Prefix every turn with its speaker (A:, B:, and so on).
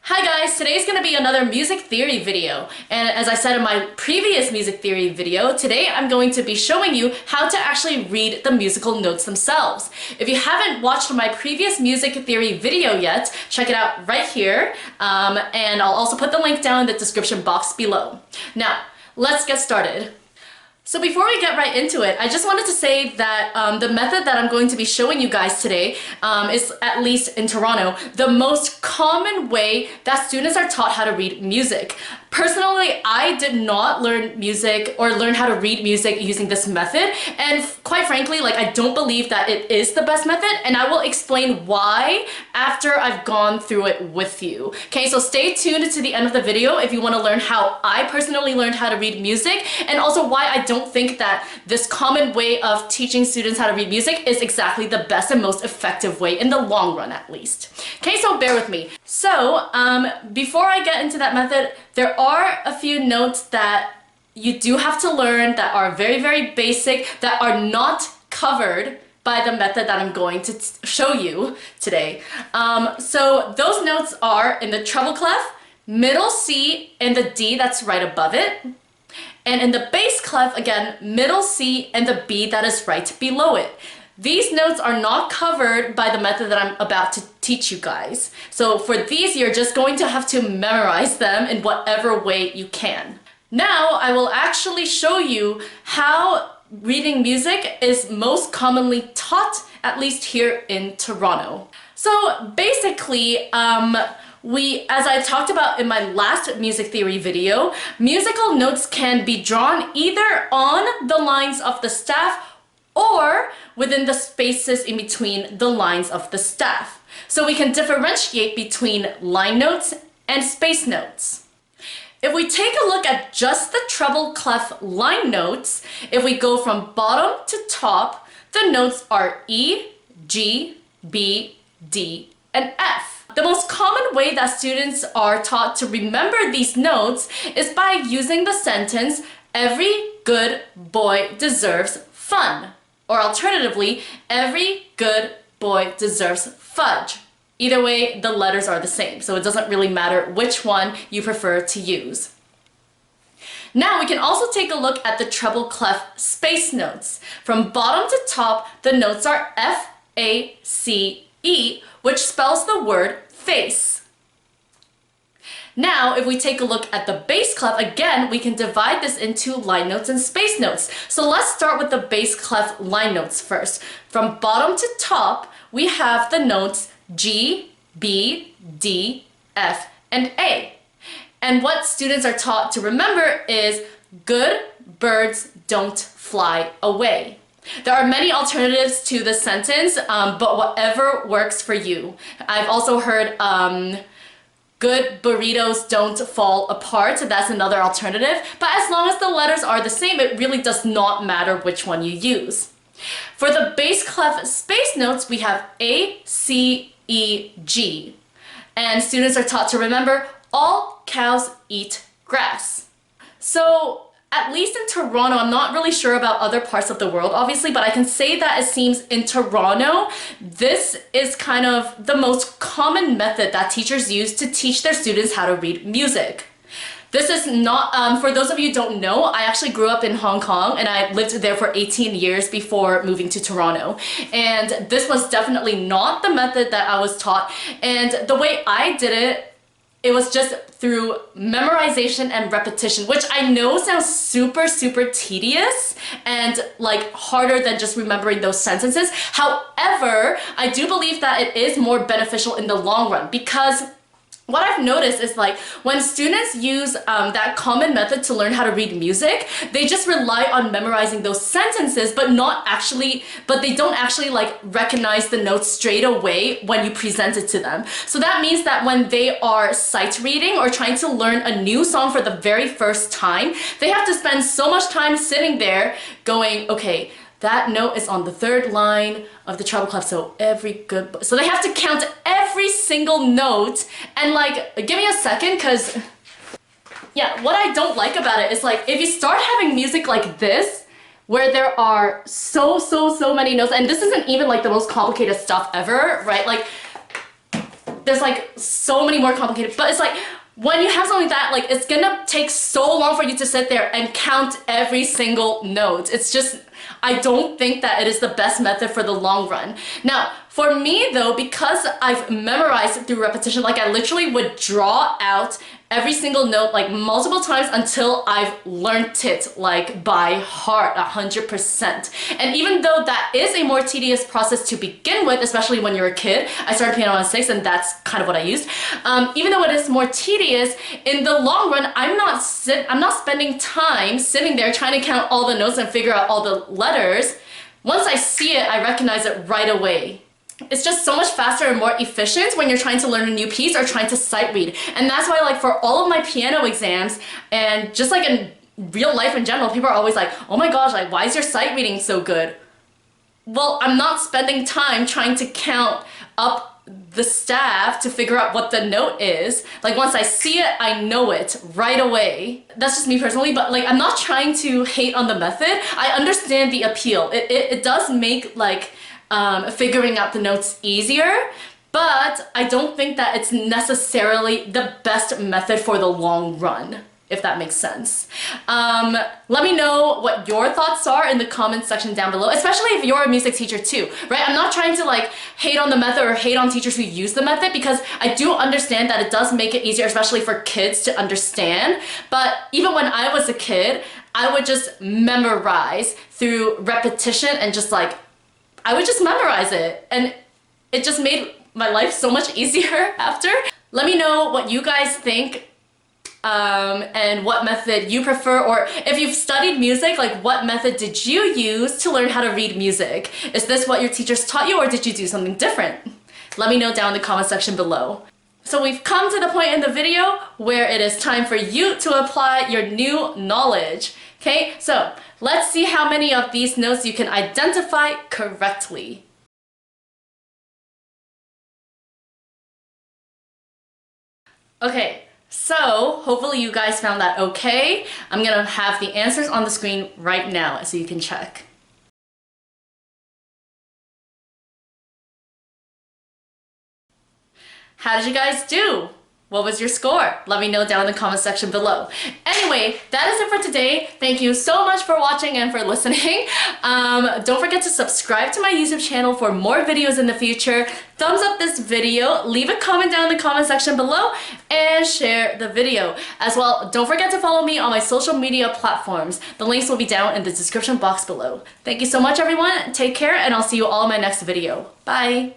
A: Hi guys, today's gonna be another music theory video, and as I said in my previous music theory video, today I'm going to be showing you how to actually read the musical notes themselves. If you haven't watched my previous music theory video yet, check it out right here, and I'll also put the link down in the description box below. Now, let's get started. So before we get right into it, I just wanted to say that the method that I'm going to be showing you guys today is, at least in Toronto, the most common way that students are taught how to read music. Personally, I did not learn music or learn how to read music using this method, and quite frankly, I don't believe that it is the best method, and I will explain why after I've gone through it with you. Okay, so stay tuned to the end of the video if you want to learn how I personally learned how to read music, and also why I don't think that this common way of teaching students how to read music is exactly the best and most effective way in the long run, at least. Okay, so bear with me. So, before I get into that method, there are a few notes that you do have to learn that are very, very basic, that are not covered by the method that I'm going to show you today. So those notes are in the treble clef, middle C, and the D that's right above it. And in the bass clef, again, middle C and the B that is right below it. These notes are not covered by the method that I'm about to teach you guys. So for these, you're just going to have to memorize them in whatever way you can. Now, I will actually show you how reading music is most commonly taught, at least here in Toronto. So basically, as I talked about in my last music theory video, musical notes can be drawn either on the lines of the staff or within the spaces in between the lines of the staff. So we can differentiate between line notes and space notes. If we take a look at just the treble clef line notes, if we go from bottom to top, the notes are E, G, B, D, and F. The most common way that students are taught to remember these notes is by using the sentence, "Every good boy deserves fun." Or alternatively, "Every good boy deserves fudge." Either way, the letters are the same, so it doesn't really matter which one you prefer to use. Now we can also take a look at the treble clef space notes. From bottom to top, the notes are F, A, C, E, which spells the word face. Now, if we take a look at the bass clef, again, we can divide this into line notes and space notes. So let's start with the bass clef line notes first. From bottom to top, we have the notes G, B, D, F, and A. And what students are taught to remember is good birds don't fly away. There are many alternatives to this sentence, but whatever works for you. I've also heard good burritos don't fall apart, so that's another alternative. But as long as the letters are the same, it really does not matter which one you use. For the bass clef space notes, we have A, C, E, G. And students are taught to remember all cows eat grass. So, at least in Toronto, I'm not really sure about other parts of the world, obviously, but I can say that it seems in Toronto, this is kind of the most common method that teachers use to teach their students how to read music. This is not, for those of you who don't know, I actually grew up in Hong Kong and I lived there for 18 years before moving to Toronto. And this was definitely not the method that I was taught. And the way I did it, it was just through memorization and repetition, which I know sounds super, super tedious and harder than just remembering those sentences. However, I do believe that it is more beneficial in the long run, because what I've noticed is when students use that common method to learn how to read music, they just rely on memorizing those sentences, but they don't actually recognize the notes straight away when you present it to them. So that means that when they are sight reading or trying to learn a new song for the very first time, they have to spend so much time sitting there going, okay, that note is on the third line of the treble clef, so so they have to count every single note, and give me a second, because yeah, what I don't like about it is if you start having music like this, where there are so many notes, and this isn't even the most complicated stuff ever, right? there's like so many more complicated, but it's like when you have something like that, like it's gonna take so long for you to sit there and count every single note. It's just, I don't think that it is the best method for the long run. Now, for me though, because I've memorized it through repetition, like I literally would draw out every single note like multiple times until I've learned it like by heart 100%. And even though that is a more tedious process to begin with, especially when you're a kid, I started piano at 6 and that's kind of what I used. Even though it is more tedious, in the long run, I'm not spending time sitting there trying to count all the notes and figure out all the letters. Once I see it, I recognize it right away. It's just so much faster and more efficient when you're trying to learn a new piece or trying to sight read. And that's why, like, for all of my piano exams and just like in real life in general, people are always like, oh my gosh, like, why is your sight reading so good? Well, I'm not spending time trying to count up the staff to figure out what the note is. Like, once I see it, I know it right away. That's just me personally, but like, I'm not trying to hate on the method. I understand the appeal. It does make like figuring out the notes easier, but I don't think that it's necessarily the best method for the long run, if that makes sense. Let me know what your thoughts are in the comments section down below, especially if you're a music teacher too, right? I'm not trying to like hate on the method or hate on teachers who use the method, because I do understand that it does make it easier, especially for kids to understand. But even when I was a kid, I would just memorize through repetition and just like, I would just memorize it, and it just made my life so much easier after. Let me know what you guys think and what method you prefer, or if you've studied music, like what method did you use to learn how to read music? Is this what your teachers taught you, or did you do something different? Let me know down in the comment section below. So we've come to the point in the video where it is time for you to apply your new knowledge. Okay, so let's see how many of these notes you can identify correctly. Okay, so hopefully you guys found that okay. I'm gonna have the answers on the screen right now so you can check. How did you guys do? What was your score? Let me know down in the comment section below. Anyway, that is it for today. Thank you so much for watching and for listening. Don't forget to subscribe to my YouTube channel for more videos in the future. Thumbs up this video, leave a comment down in the comment section below, and share the video. As well, don't forget to follow me on my social media platforms. The links will be down in the description box below. Thank you so much, everyone. Take care, and I'll see you all in my next video. Bye!